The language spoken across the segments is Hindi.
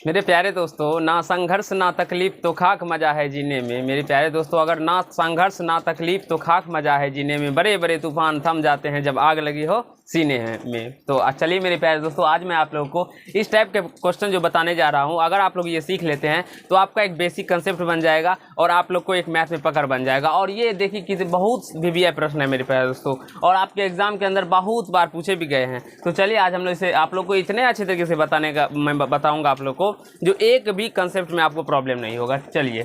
मेरे प्यारे दोस्तों, ना संघर्ष ना तकलीफ तो खाक मजा है जीने में। मेरे प्यारे दोस्तों, अगर ना संघर्ष ना तकलीफ तो खाक मजा है जीने में। बड़े बड़े तूफान थम जाते हैं जब आग लगी हो सीने में। तो चलिए मेरे प्यारे दोस्तों, आज मैं आप लोगों को इस टाइप के क्वेश्चन जो बताने जा रहा हूं, अगर आप लोग ये सीख लेते हैं तो आपका एक बेसिक कंसेप्ट बन जाएगा और आप लोग को एक मैथ में पकड़ बन जाएगा। और ये देखिए कि बहुत VBI प्रश्न है मेरे प्यारे दोस्तों, और आपके एग्जाम के अंदर बहुत बार पूछे भी गए हैं। तो चलिए आज हम लोग इसे आप लोग को इतने अच्छे तरीके से बताने का मैं बताऊँगा आप लोग को, जो एक भी कंसेप्ट में आपको प्रॉब्लम नहीं होगा। चलिए,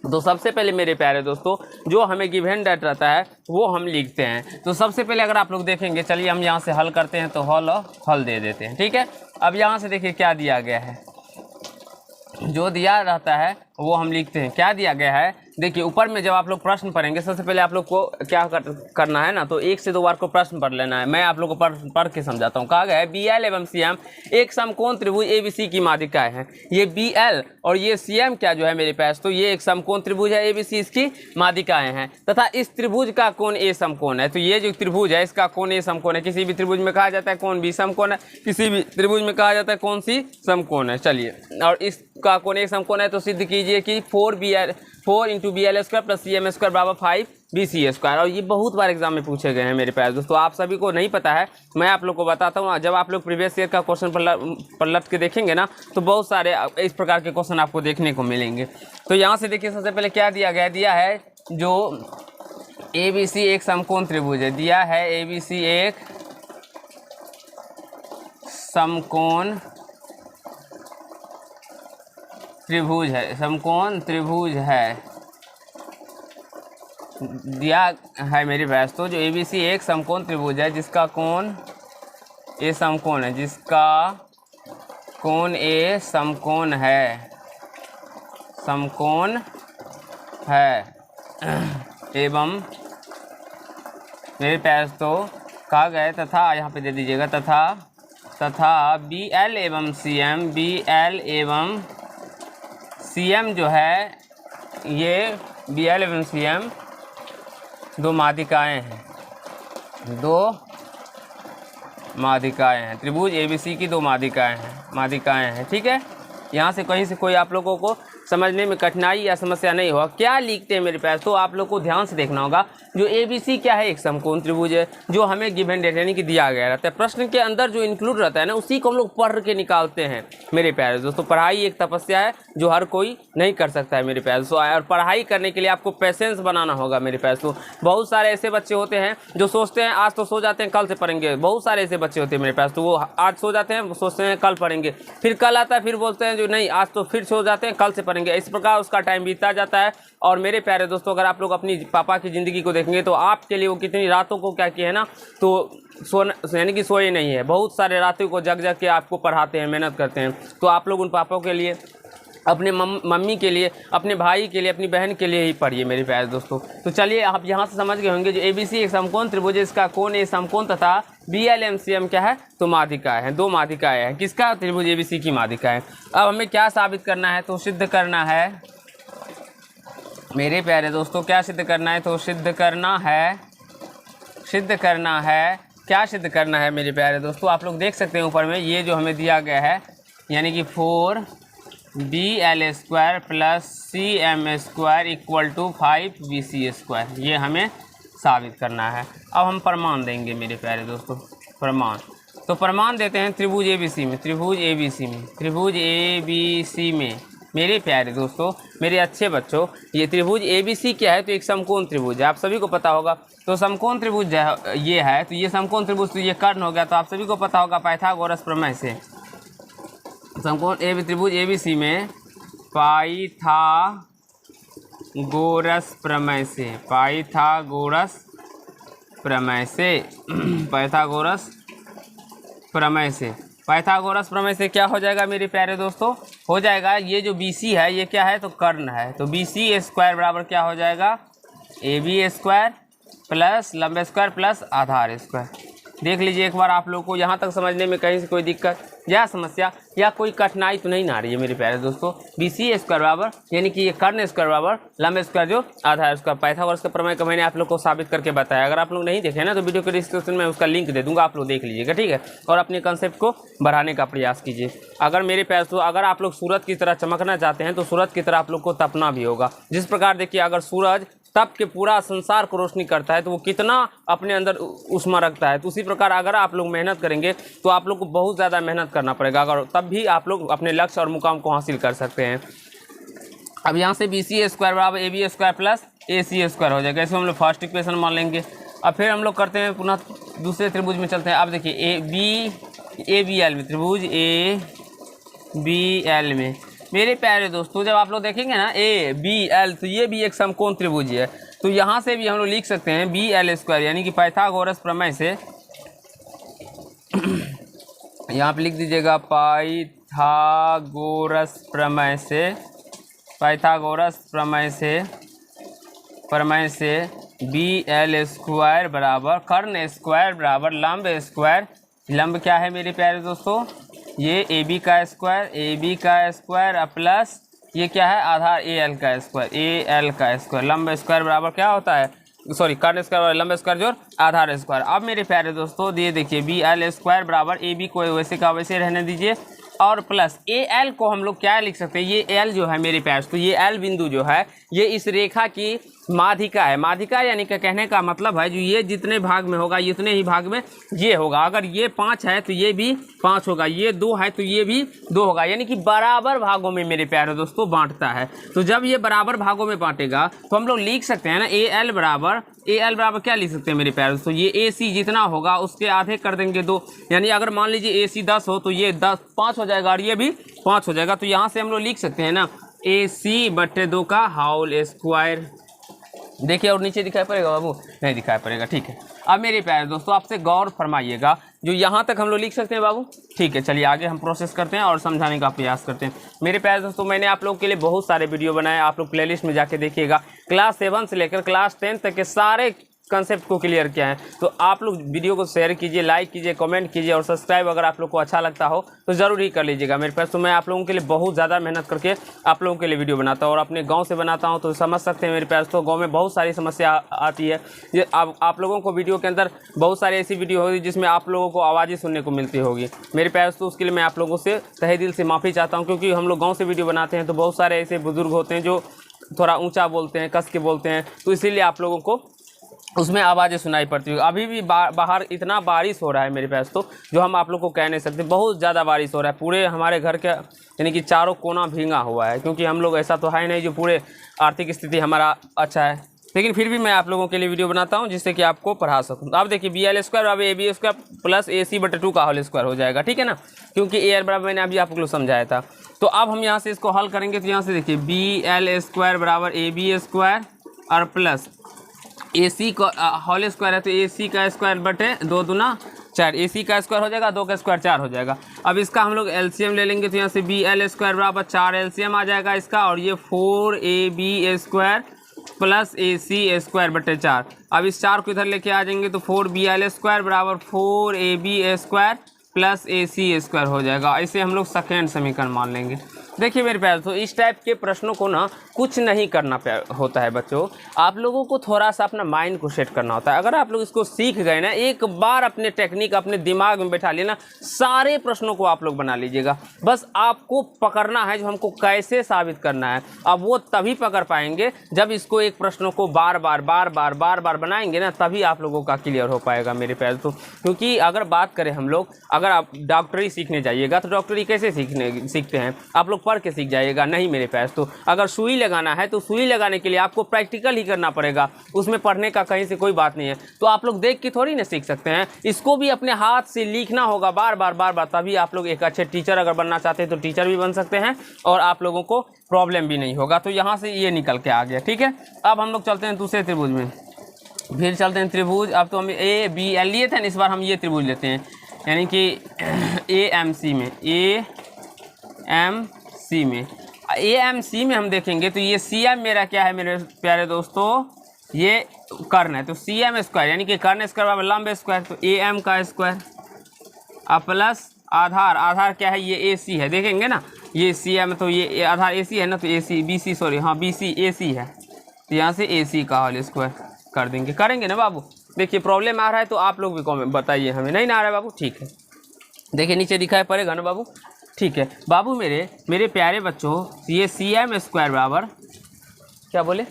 तो सबसे पहले मेरे प्यारे दोस्तों, जो हमें गिवन डेट रहता है वो हम लिखते हैं। तो सबसे पहले अगर आप लोग देखेंगे, चलिए हम यहाँ से हल करते हैं, तो हल दे देते हैं, ठीक है। अब यहाँ से देखिए क्या दिया गया है, जो दिया रहता है वो हम लिखते हैं। क्या दिया गया है, देखिए ऊपर में जब आप लोग प्रश्न पढ़ेंगे, सबसे पहले आप लोग को क्या करना है ना, तो 1 से 2 बार को प्रश्न पढ़ लेना है। मैं आप लोग को पढ़ के समझाता हूँ। कहा गया है BL एवं CM एक समकोण त्रिभुज ABC की माध्यिकाएं हैं। ये BL और ये CM क्या जो है मेरे पास, तो ये एक समकोण त्रिभुज है, ABC इसकी माध्यिकाएं हैं, तथा इस त्रिभुज का कोण A समकोण है। तो ये जो त्रिभुज है इसका कोण A समकोण है। किसी भी त्रिभुज में कहा जाता है कोण B समकोण है, किसी भी त्रिभुज में कहा जाता है कोण C समकोण है। चलिए, और इसका कोण A समकोण है, तो सिद्ध कीजिए कि 4 into BL square plus CM square बराबर 5 BC स्क्वायर। और ये बहुत बार एग्जाम में पूछे गए हैं मेरे प्यारे दोस्तों, आप सभी को नहीं पता है, मैं आप लोग को बताता हूँ। जब आप लोग प्रीवियस ईयर का क्वेश्चन पलट के देखेंगे ना, तो बहुत सारे इस प्रकार के क्वेश्चन आपको देखने को मिलेंगे। तो यहाँ से देखिए, सबसे पहले क्या दिया है, जो ABC एक समकोण त्रिभुज है, दिया है ABC एक समकोण त्रिभुज है, समकोण त्रिभुज है, दिया है मेरे पास। तो जो ABC एक समकोण त्रिभुज है जिसका कोण A समकोण है, जिसका कोण A समकोण है एवं मेरे पास तो कहा गया, तथा यहाँ पे दे दीजिएगा, तथा BL एवं CM जो है, ये BL एवं CM दो माध्यिकाएं हैं, त्रिभुज ABC की दो माध्यिकाएं हैं, ठीक है। यहाँ से कहीं से कोई आप लोगों को समझने में कठिनाई या समस्या नहीं होगा। क्या लिखते हैं मेरे पास, तो आप लोग को ध्यान से देखना होगा। जो ABC क्या है, एक समकोण त्रिभुज है, जो हमें गिवन डेट यानी कि दिया गया रहता है। प्रश्न के अंदर जो इंक्लूड रहता है ना, उसी को हम लोग पढ़ के निकालते हैं मेरे प्यारे दोस्तों। पढ़ाई एक तपस्या है जो हर कोई नहीं कर सकता है मेरे प्यारे दोस्तों, और पढ़ाई करने के लिए आपको पेशेंस बनाना होगा मेरे प्यारे दोस्तों। बहुत सारे ऐसे बच्चे होते हैं जो सोचते हैं आज तो सो जाते हैं कल से पढ़ेंगे। बहुत सारे ऐसे बच्चे होते हैं मेरे पास, तो वो आज सो जाते हैं, सोचते हैं कल पढ़ेंगे, फिर कल आता है, फिर बोलते हैं जो नहीं आज तो फिर सो जाते हैं कल से पढ़ेंगे। इस प्रकार उसका टाइम बीतता जाता है। और मेरे प्यारे दोस्तों, अगर आप लोग अपनी पापा की ज़िंदगी को देखेंगे तो आपके लिए वो कितनी रातों को क्या किए है ना, तो यानी कि सोए नहीं है, बहुत सारे रातों को जग के आपको पढ़ाते हैं, मेहनत करते हैं। तो आप लोग उन पापाओं के लिए, अपने मम्मी के लिए, अपने भाई के लिए, अपनी बहन के लिए ही पढ़िए मेरे प्यारे दोस्तों। तो चलिए, आप यहाँ से समझ गए होंगे, जो ABC एक समकोण त्रिभुज, इसका कोण A समकोण तथा BL एवं CM क्या है, तो माध्यिकाएं हैं, दो माध्यिकाएं हैं। किसका, त्रिभुज ABC की माध्यिकाएं। अब हमें क्या साबित करना है, तो सिद्ध करना है मेरे प्यारे दोस्तों। क्या सिद्ध करना है, तो सिद्ध करना है क्या सिद्ध करना है मेरे प्यारे दोस्तों। आप लोग देख सकते हैं ऊपर में, ये जो हमें दिया गया है, यानी कि 4BL square plus CM square equal to 5 BC square, ये हमें साबित करना है। अब हम प्रमाण देंगे मेरे प्यारे दोस्तों, प्रमाण। तो प्रमाण देते हैं त्रिभुज ABC में मेरे प्यारे दोस्तों, मेरे अच्छे बच्चों, ये त्रिभुज ABC क्या है, तो एक समकोण त्रिभुज है, आप सभी को पता होगा। तो समकोण त्रिभुज ये है, तो ये समकोण त्रिभुज, तो ये कर्ण हो गया। तो आप सभी को पता होगा पाइथागोरस प्रमेय से, समकोण त्रिभुज ABC में पाइथागोरस प्रमेय से क्या हो जाएगा मेरे प्यारे दोस्तों, हो जाएगा ये जो BC है, ये क्या है, तो कर्ण है। तो BC स्क्वायर बराबर क्या हो जाएगा, AB स्क्वायर प्लस लंब स्क्वायर प्लस आधार स्क्वायर। देख लीजिए एक बार आप लोग को यहाँ तक समझने में कहीं से कोई दिक्कत या समस्या या कोई कठिनाई तो नहीं ना आ रही है मेरे प्यारे दोस्तों। BC स्क्वायर बराबर यानी कि ये कर्ण स्क्वायर बराबर लंब स्क्वायर जो आधार स्क्वायर पाइथागोरस के प्रमेय का मैंने आप लोग को साबित करके बताया। अगर आप लोग नहीं देखे ना तो वीडियो के डिस्क्रिप्शन में उसका लिंक दे दूंगा, आप लोग देख लीजिएगा, ठीक है। और अपने कंसेप्ट को बढ़ाने का प्रयास कीजिए। अगर मेरे प्यारे दोस्तों अगर आप लोग सूरज की तरह चमकना चाहते हैं तो सूरज की तरह आप लोग को तपना भी होगा। जिस प्रकार देखिए अगर सूरज तप के पूरा संसार को रोशनी करता है तो वो कितना अपने अंदर ऊष्मा रखता है, तो उसी प्रकार अगर आप लोग मेहनत करेंगे तो आप लोग को बहुत ज़्यादा मेहनत करना पड़ेगा, अगर तब भी आप लोग अपने लक्ष्य और मुकाम को हासिल कर सकते हैं। अब यहाँ से BC स्क्वायर बराबर AB square plus AC square हो जाएगा। इसको हम लोग फर्स्ट इक्वेशन मान लेंगे। अब फिर हम लोग करते हैं पुनः दूसरे त्रिभुज में चलते हैं। अब देखिए ABL में त्रिभुज ABL में मेरे प्यारे दोस्तों जब आप लोग देखेंगे ना ABL तो ये भी एक समकोण त्रिभुज है। तो यहाँ से भी हम लोग लिख सकते हैं BL स्क्वायर यानी कि पाइथागोरस प्रमेय से यहाँ पे लिख दीजिएगा पाइथागोरस प्रमेय से BL स्क्वायर बराबर कर्ण स्क्वायर बराबर लंब स्क्वायर। लंब क्या है मेरे प्यारे दोस्तों, ये AB का स्क्वायर प्लस ये क्या है आधार AL का स्क्वायर। लंब स्क्वायर बराबर क्या होता है, सॉरी कर्ण स्क्वायर लंब स्क्वायर जोड़ आधार स्क्वायर। अब मेरे प्यारे दोस्तों ये देखिए BL स्क्वायर बराबर AB को वैसे का वैसे रहने दीजिए और प्लस AL को हम लोग क्या लिख सकते हैं, ये L जो है मेरे प्यारे तो ये L बिंदु जो है ये इस रेखा की माध्यिका है। माध्यिका यानी कि कहने का मतलब है जो ये जितने भाग में होगा इतने ही भाग में ये होगा। अगर ये 5 है तो ये भी 5 होगा, ये 2 है तो ये भी 2 होगा, यानी कि बराबर भागों में मेरे प्यारे दोस्तों बांटता है। तो जब ये बराबर भागों में बांटेगा तो हम लोग लिख सकते हैं ना AL बराबर क्या लिख सकते हैं मेरे प्यारे दोस्तों, ये AC जितना होगा उसके आधे कर देंगे 2, यानी अगर मान लीजिए AC 10 हो तो ये 5 हो जाएगा और ये भी 5 हो जाएगा। तो यहाँ से हम लोग लिख सकते हैं ना AC/2 का होल स्क्वायर। देखिए और नीचे दिखाई पड़ेगा बाबू, नहीं दिखाई पड़ेगा, ठीक है। अब मेरे प्यारे दोस्तों आपसे गौर फरमाइएगा, जो यहाँ तक हम लोग लिख सकते हैं बाबू, ठीक है। चलिए आगे हम प्रोसेस करते हैं और समझाने का प्रयास करते हैं। मेरे प्यारे दोस्तों मैंने आप लोगों के लिए बहुत सारे वीडियो बनाए, आप लोग प्लेलिस्ट में जाके देखिएगा। क्लास 7 से लेकर क्लास 10 तक के सारे कंसेप्ट को क्लियर किया है। तो आप लोग वीडियो को शेयर कीजिए, लाइक कीजिए, कमेंट कीजिए और सब्सक्राइब अगर आप लोग को अच्छा लगता हो तो ज़रूर ही कर लीजिएगा मेरे पास। तो मैं आप लोगों के लिए बहुत ज़्यादा मेहनत करके आप लोगों के लिए वीडियो बनाता हूँ और अपने गांव से बनाता हूँ, तो समझ सकते हैं मेरे पास। तो गांव में बहुत सारी समस्या आती है, ये आप लोगों को वीडियो के अंदर बहुत सारी ऐसी वीडियो होगी जिसमें आप लोगों को आवाज़ें सुनने को मिलती होगी मेरे पास। तो उसके लिए मैं आप लोगों से तहे दिल से माफ़ी चाहता हूँ, क्योंकि हम लोग गाँव से वीडियो बनाते हैं तो बहुत सारे ऐसे बुजुर्ग होते हैं जो थोड़ा ऊँचा बोलते हैं, कस के बोलते हैं, तो इसीलिए आप लोगों को उसमें आवाज़ें सुनाई पड़ती है। अभी भी बाहर इतना बारिश हो रहा है मेरे पास तो जो हम आप लोग को कह नहीं सकते, बहुत ज़्यादा बारिश हो रहा है। पूरे हमारे घर के यानी कि चारों कोना भींगा हुआ है, क्योंकि हम लोग ऐसा तो है नहीं जो पूरे आर्थिक स्थिति हमारा अच्छा है, लेकिन फिर भी मैं आप लोगों के लिए वीडियो बनाता हूं जिससे कि आपको पढ़ा सकूं। अब देखिए BL स्क्वायर बराबर AB स्क्वायर प्लस AC/2 का होल स्क्वायर हो जाएगा, ठीक है ना, क्योंकि AL बराबर मैंने अभी आप लोग समझाया था। तो अब हम यहाँ से इसको हल करेंगे। तो यहाँ से देखिए BL स्क्वायर बराबर AB स्क्वायर और प्लस AC का होल स्क्वायर है तो AC का स्क्वायर बटे 2 दूना 4, AC का स्क्वायर हो जाएगा, 2 का स्क्वायर 4 हो जाएगा। अब इसका हम लोग LCM ले लेंगे तो यहाँ से BL स्क्वायर बराबर 4 LCM आ जाएगा इसका, और ये 4AB square plus AC square बटे 4। अब इस 4 को इधर लेके आ जाएंगे तो 4BL स्क्वायर बराबर 4AB square plus AC square हो जाएगा। इसे हम लोग सेकेंड समीकरण मान लेंगे। देखिए मेरे प्यारे तो इस टाइप के प्रश्नों को ना कुछ नहीं करना होता है बच्चों, आप लोगों को थोड़ा सा अपना माइंड को सेट करना होता है। अगर आप लोग इसको सीख गए ना, एक बार अपने टेक्निक अपने दिमाग में बैठा लेना, सारे प्रश्नों को आप लोग बना लीजिएगा। बस आपको पकड़ना है जो हमको कैसे साबित करना है। अब वो तभी पकड़ पाएंगे जब इसको एक प्रश्नों को बार बार बनाएंगे ना, तभी आप लोगों का क्लियर हो पाएगा मेरे प्यारे। तो क्योंकि अगर बात करें हम लोग, अगर आप डॉक्टरी सीखने जाइएगा तो डॉक्टरी कैसे सीखते हैं, आप लोग पढ़ के सीख जाइएगा? नहीं मेरे पास। तो अगर सुई लगाना है तो सुई लगाने के लिए आपको प्रैक्टिकल ही करना पड़ेगा, उसमें पढ़ने का कहीं से कोई बात नहीं है। तो आप लोग देख के थोड़ी ना सीख सकते हैं, इसको भी अपने हाथ से लिखना होगा बार बार, तभी आप लोग एक अच्छे टीचर अगर बनना चाहते हैं तो टीचर भी बन सकते हैं और आप लोगों को प्रॉब्लम भी नहीं होगा। तो यहाँ से ये निकल के आ गया, ठीक है। अब हम लोग चलते हैं दूसरे त्रिभुज में, फिर चलते हैं त्रिभुज। अब तो हम ABL लिए थे, इस बार हम ये त्रिभुज लेते हैं, यानी कि AMC में हम देखेंगे तो ये CM मेरा क्या है मेरे प्यारे दोस्तों, ये कर्ण है तो सी एम स्क्वायर, यानी कि कर्ण स्क्वायर बराबर लंब स्क्वायर, तो ए एम का स्क्वायर अब प्लस आधार, आधार क्या है, ये ए सी है, देखेंगे ना ये सी एम, तो ये आधार ए सी है ना, तो ए सी बी सी, सॉरी हाँ बी सी ए सी है, तो यहाँ से ए सी का होल स्क्वायर कर देंगे, करेंगे ना बाबू। देखिए प्रॉब्लम आ रहा है तो आप लोग भी कमेंट बताइए, हमें नहीं ना आ रहा है बाबू, ठीक है। देखिए नीचे दिखाई पड़ेगा ना बाबू, ठीक है बाबू। मेरे प्यारे बच्चों, ये सी एम स्क्वायर बराबर क्या बोले,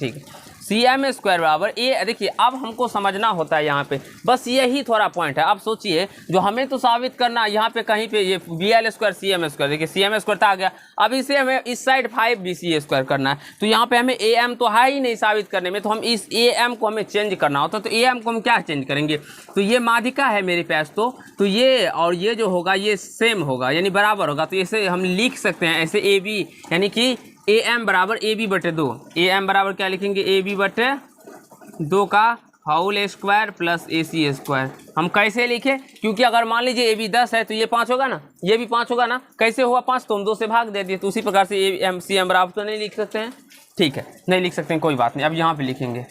ठीक है, सी एम स्क्वायर बराबर ए। देखिए अब हमको समझना होता है यहाँ पे, बस यही थोड़ा पॉइंट है। अब सोचिए जो हमें तो साबित करना यहाँ पे कहीं पे ये B L square C M square, देखिए सी एम स्क्वायर तो आ गया, अब इसे हमें इस साइड 5bc स्क्वायर करना है, तो यहाँ पे हमें ए एम तो है ही नहीं साबित करने में, तो हम इस ए एम को हमें चेंज करना होता है। तो ए एम को हम क्या चेंज करेंगे, तो ये माध्यिका है मेरे पास, तो ये और ये जो होगा ये सेम होगा यानी बराबर होगा, तो इसे हम लिख सकते हैं ऐसे ए बी, यानी कि ए एम बराबर ए बी बटे 2, ए एम बराबर क्या लिखेंगे, ए बी बटे 2 का होल स्क्वायर प्लस ए सी स्क्वायर। हम कैसे लिखे, क्योंकि अगर मान लीजिए ए बी 10 है तो ये 5 होगा ना, ये भी 5 होगा ना, कैसे हुआ 5, तो हम 2 से भाग दे दिए, तो उसी प्रकार से ए एम सी एम बराबर तो नहीं लिख सकते हैं, ठीक है नहीं लिख सकते हैं, कोई बात नहीं। अब यहाँ पे लिखेंगे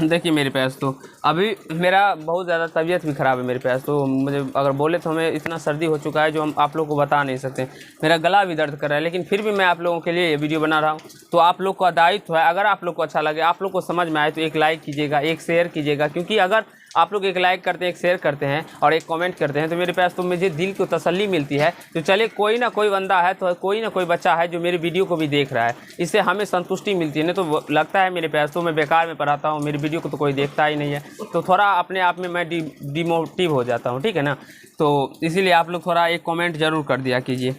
देखिए मेरे पास तो अभी मेरा बहुत ज़्यादा तबीयत भी ख़राब है मेरे पास, तो मुझे अगर बोले तो हमें इतना सर्दी हो चुका है जो हम आप लोगों को बता नहीं सकते, मेरा गला भी दर्द कर रहा है, लेकिन फिर भी मैं आप लोगों के लिए ये वीडियो बना रहा हूँ। तो आप लोग का दायित्व है, अगर आप लोग को अच्छा लगे, आप लोग को समझ में आए तो एक लाइक कीजिएगा, एक शेयर कीजिएगा, क्योंकि अगर आप लोग एक लाइक करते हैं, एक शेयर करते हैं और एक कमेंट करते हैं तो मेरे पास तो मुझे दिल को तसल्ली मिलती है। तो चले कोई ना कोई बंदा है, तो कोई ना कोई बच्चा है जो मेरी वीडियो को भी देख रहा है, इससे हमें संतुष्टि मिलती है। नहीं तो लगता है मेरे पास तो मैं बेकार में पढ़ाता हूँ, मेरी वीडियो को तो कोई देखता ही नहीं है, तो थोड़ा अपने आप में मैं डिमोटिव हो जाता हूँ, ठीक है ना। तो इसीलिए आप लोग थोड़ा एक कमेंट ज़रूर कर दिया कीजिए।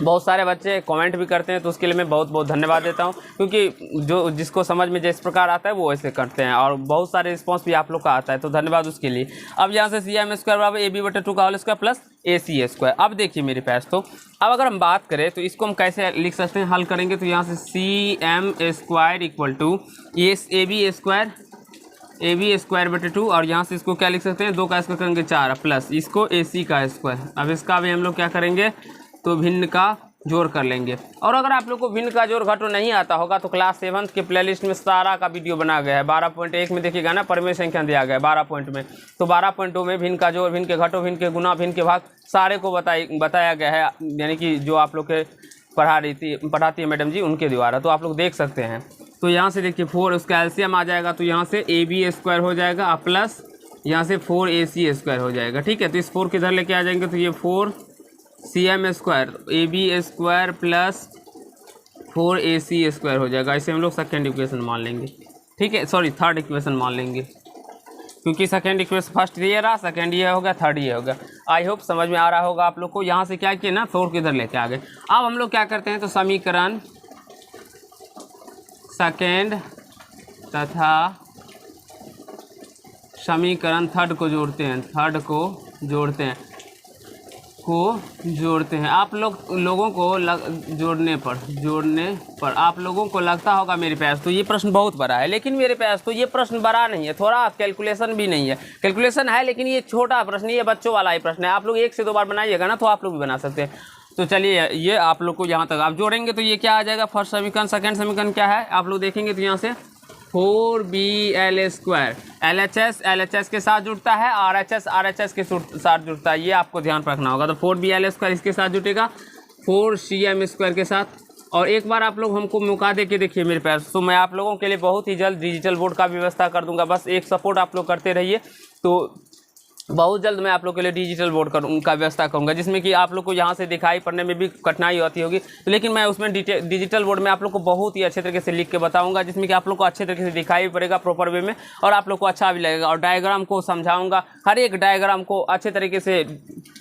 बहुत सारे बच्चे कमेंट भी करते हैं तो उसके लिए मैं बहुत बहुत धन्यवाद देता हूं, क्योंकि जो जिसको समझ में जिस प्रकार आता है वो ऐसे करते हैं, और बहुत सारे रिस्पांस भी आप लोग का आता है, तो धन्यवाद उसके लिए। अब यहाँ से सी एम स्क्वायर बराबर ए बी बटे 2 का होल स्क्वायर प्लस ए सी स्क्वायर। अब देखिए मेरे पास तो अब अगर हम बात करें तो इसको हम कैसे लिख सकते हैं, हल करेंगे तो यहाँ से C M square equal to A B square बटे 2, और यहाँ से इसको क्या लिख सकते हैं, 2 का स्क्वायर करेंगे 4 प्लस इसको ए सी का स्क्वायर। अब इसका भी हम लोग क्या करेंगे, तो भिन्न का जोड़ कर लेंगे। और अगर आप लोग को भिन्न का जोड़ घटो नहीं आता होगा तो क्लास 7 के प्लेलिस्ट में सारा का वीडियो बना गया है, 12.1 में देखिएगा ना, परिमेय संख्या दिया गया है 12 पॉइंट में, तो 12.2 में भिन्न का जोड़, भिन्न के घटो, भिन्न के गुना, भिन्न के भाग सारे को बताया गया है, यानी कि जो आप लोग के पढ़ाती है मैडम जी उनके द्वारा, तो आप लोग देख सकते हैं। तो यहाँ से देखिए 4 उसका एलसीएम आ जाएगा, तो यहाँ से ए बी स्क्वायर हो जाएगा प्लस यहाँ से 4ac स्क्वायर हो जाएगा, ठीक है। तो इस 4 किधर लेके आ जाएंगे, तो ये 4cm square A B square plus 4ac square हो जाएगा। इसे हम लोग सेकेंड इक्वेशन मान लेंगे, ठीक है, सॉरी थर्ड इक्वेशन मान लेंगे, क्योंकि सेकेंड इक्वेशन फर्स्ट ये रहा, सेकेंड ये हो गया, थर्ड ये हो गया। आई होप समझ में आ रहा होगा आप लोग को। यहाँ से क्या किया ना, 4 किधर लेके आ गए। अब हम लोग क्या करते हैं, तो समीकरण सेकेंड तथा समीकरण थर्ड को जोड़ते हैं, आप लोगों को जोड़ने पर आप लोगों को लगता होगा मेरे पास तो ये प्रश्न बहुत बड़ा है, लेकिन मेरे पास तो ये प्रश्न बड़ा नहीं है, थोड़ा कैलकुलेशन भी नहीं है, कैलकुलेशन है लेकिन ये छोटा प्रश्न, ये बच्चों वाला ही प्रश्न है। आप लोग 1 से 2 बार बनाइएगा ना तो आप लोग भी बना सकते हैं। तो चलिए ये आप लोग को यहाँ तक आप जोड़ेंगे तो ये क्या आ जाएगा, फर्स्ट समीकरण, सेकंड समीकरण क्या है आप लोग देखेंगे तो यहाँ से 4bl स्क्वायर LHS के साथ जुड़ता है, RHS के साथ जुड़ता है, ये आपको ध्यान रखना होगा। तो 4bl स्क्वायर इसके साथ जुटेगा 4cm स्क्वायर के साथ। और एक बार आप लोग हमको मौका दे के देखिए मेरे पास, तो मैं आप लोगों के लिए बहुत ही जल्द डिजिटल बोर्ड का व्यवस्था कर दूंगा, बस एक सपोर्ट आप लोग करते रहिए, तो बहुत जल्द मैं आप लोग के लिए डिजिटल बोर्ड का व्यवस्था करूंगा, जिसमें कि आप लोग को यहाँ से दिखाई पढ़ने में भी कठिनाई होती होगी, तो लेकिन मैं उसमें डिजिटल बोर्ड में आप लोग को बहुत ही अच्छे तरीके से लिख के बताऊंगा, जिसमें कि आप लोग को अच्छे तरीके से दिखाई पड़ेगा प्रॉपर वे में, और आप लोग को अच्छा भी लगेगा। और डायग्राम को समझाऊंगा, हर एक डायग्राम को अच्छे तरीके से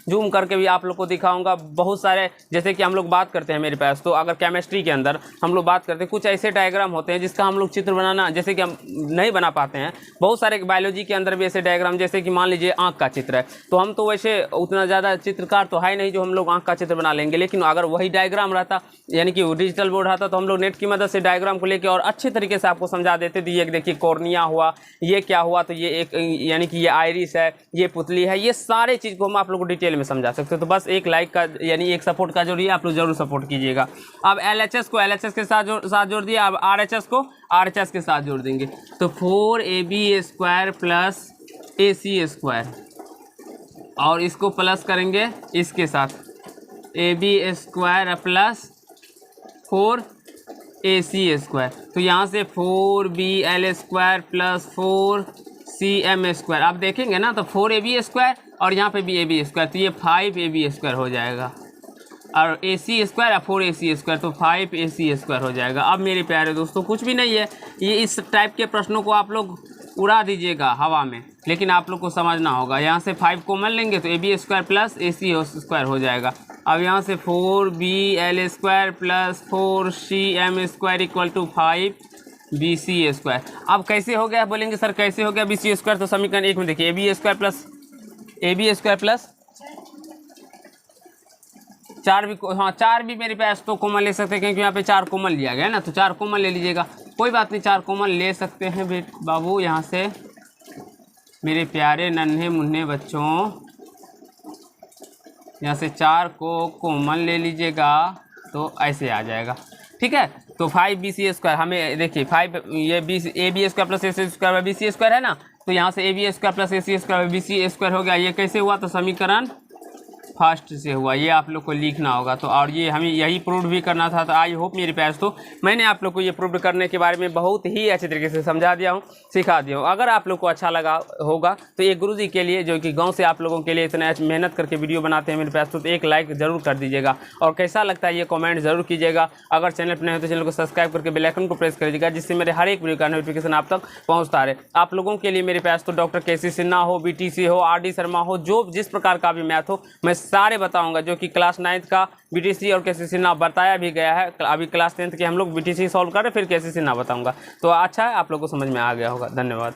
जूम करके भी आप लोग को दिखाऊंगा। बहुत सारे जैसे कि हम लोग बात करते हैं मेरे पास, तो अगर केमिस्ट्री के अंदर हम लोग बात करते हैं, कुछ ऐसे डायग्राम होते हैं जिसका हम लोग चित्र बनाना जैसे कि हम नहीं बना पाते हैं, बहुत सारे बायोलॉजी के अंदर भी ऐसे डायग्राम, जैसे कि मान लीजिए आँख आँख का चित्र है। तो हम तो वैसे उतना ज़्यादा चित्रकार तो है नहीं जो हम लोग आँख का चित्र बना लेंगे, लेकिन अगर वही डायग्राम रहता, यानी कि डिजिटल बोर्ड रहता, तो हम लोग नेट की मदद से डायग्राम को लेके और अच्छे तरीके से आपको समझा देते थे। ये देखिए कॉर्निया हुआ, ये क्या हुआ, तो ये एक यानी कि ये आइरिस है, ये पुतली है, ये सारे चीज़ को हम आप लोग को डिटेल में समझा सकते हो। तो बस एक लाइक का यानी एक सपोर्ट का जरूरी है, आप लोग जरूर सपोर्ट कीजिएगा। अब LHS को LHS के साथ जोड़ दिया, अब RHS को RHS के साथ जोड़ देंगे। तो 4AB² प्लस AC², और इसको प्लस करेंगे इसके साथ AB² प्लस 4AC²। तो यहाँ से 4BL² प्लस 4CM²। आप देखेंगे ना तो 4AB² और यहाँ पे भी AB², तो ये 5AB² हो जाएगा, और AC² या 4AC², तो 5AC² हो जाएगा। अब मेरे प्यारे दोस्तों कुछ भी नहीं है, ये इस टाइप के प्रश्नों को आप लोग उड़ा दीजिएगा हवा में, लेकिन आप लोग को समझना होगा। यहाँ से 5 कॉमन लेंगे तो AB² प्लस AC² हो जाएगा। अब यहाँ से 4BL² plus 4CM² equal to 5BC²। अब कैसे हो गया, बोलेंगे सर कैसे हो गया BC²? तो समीकरण 1 में देखिए AB² प्लस 4 भी, हाँ 4 भी मेरे पास तो कॉमन ले सकते हैं, क्योंकि यहाँ पे 4 कॉमन लिया गया है ना, तो 4 कॉमन ले लीजिएगा, कोई बात नहीं, 4 कॉमन ले सकते हैं बाबू। यहाँ से मेरे प्यारे नन्हे मुन्ने बच्चों, यहाँ से 4 को कॉमन ले लीजिएगा तो ऐसे आ जाएगा, ठीक है। तो 5BC² हमें देखिए 5 ये AB² प्लस AC² BC² है ना, तो यहाँ से AB² प्लस AC² BC² हो गया। ये कैसे हुआ? तो समीकरण फर्स्ट से हुआ, ये आप लोग को लिखना होगा। तो और ये हमें यही प्रूव भी करना था। तो आई होप मेरे प्यार तो मैंने आप लोग को ये प्रूव करने के बारे में बहुत ही अच्छे तरीके से समझा दिया हूँ, सिखा दिया हूँ। अगर आप लोग को अच्छा लगा होगा तो ये गुरुजी के लिए, जो कि गांव से आप लोगों के लिए इतना मेहनत करके वीडियो बनाते हैं मेरे प्यार तो एक लाइक ज़रूर कर दीजिएगा, और कैसा लगता है ये कॉमेंट ज़रूर कीजिएगा। अगर चैनल पर नहीं हो तो चैनल को सब्सक्राइब करके बेल आइकन को प्रेस करिएगा, जिससे मेरे हर एक वीडियो का नोटिफिकेशन आप तक पहुँचता रहे। आप लोगों के लिए मेरे प्यार तो डॉक्टर KC सिन्हा हो, BTC हो, RD शर्मा हो, जो जिस प्रकार का भी मैथ हो मैं सारे बताऊंगा, जो कि क्लास 9th का BTC और KC सिन्हा बताया भी गया है। अभी क्लास 10th के हम लोग BTC सॉल्व कर रहे, फिर KC सिन्हा बताऊंगा। तो अच्छा है, आप लोग को समझ में आ गया होगा। धन्यवाद।